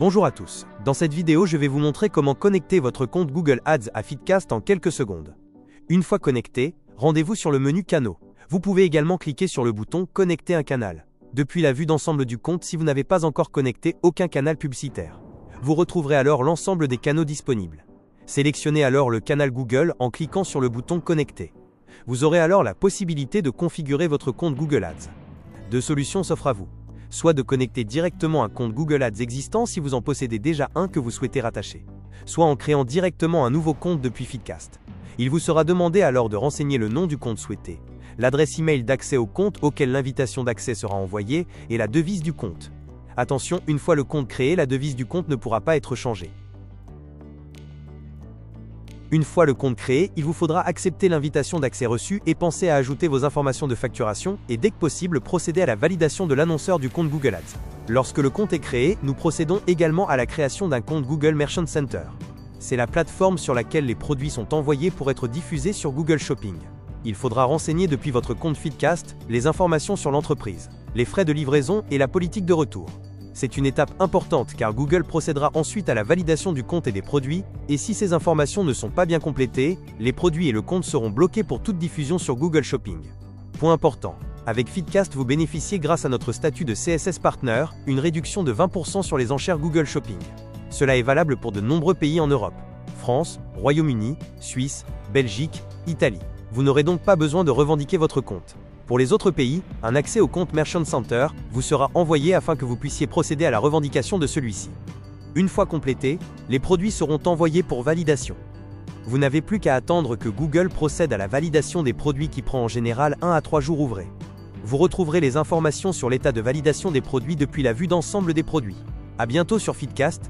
Bonjour à tous, dans cette vidéo je vais vous montrer comment connecter votre compte Google Ads à Feedcast en quelques secondes. Une fois connecté, rendez-vous sur le menu Canaux. Vous pouvez également cliquer sur le bouton Connecter un canal. Depuis la vue d'ensemble du compte, si vous n'avez pas encore connecté aucun canal publicitaire, vous retrouverez alors l'ensemble des canaux disponibles. Sélectionnez alors le canal Google en cliquant sur le bouton Connecter. Vous aurez alors la possibilité de configurer votre compte Google Ads. Deux solutions s'offrent à vous. Soit de connecter directement un compte Google Ads existant si vous en possédez déjà un que vous souhaitez rattacher, soit en créant directement un nouveau compte depuis Feedcast. Il vous sera demandé alors de renseigner le nom du compte souhaité, l'adresse email d'accès au compte auquel l'invitation d'accès sera envoyée et la devise du compte. Attention, une fois le compte créé, la devise du compte ne pourra pas être changée. Une fois le compte créé, il vous faudra accepter l'invitation d'accès reçue et penser à ajouter vos informations de facturation et dès que possible procéder à la validation de l'annonceur du compte Google Ads. Lorsque le compte est créé, nous procédons également à la création d'un compte Google Merchant Center. C'est la plateforme sur laquelle les produits sont envoyés pour être diffusés sur Google Shopping. Il faudra renseigner depuis votre compte Feedcast les informations sur l'entreprise, les frais de livraison et la politique de retour. C'est une étape importante car Google procédera ensuite à la validation du compte et des produits, et si ces informations ne sont pas bien complétées, les produits et le compte seront bloqués pour toute diffusion sur Google Shopping. Point important, avec Feedcast vous bénéficiez grâce à notre statut de CSS Partner, une réduction de 20% sur les enchères Google Shopping. Cela est valable pour de nombreux pays en Europe, France, Royaume-Uni, Suisse, Belgique, Italie. Vous n'aurez donc pas besoin de revendiquer votre compte. Pour les autres pays, un accès au compte Merchant Center vous sera envoyé afin que vous puissiez procéder à la revendication de celui-ci. Une fois complété, les produits seront envoyés pour validation. Vous n'avez plus qu'à attendre que Google procède à la validation des produits qui prend en général 1 à 3 jours ouvrés. Vous retrouverez les informations sur l'état de validation des produits depuis la vue d'ensemble des produits. À bientôt sur Feedcast,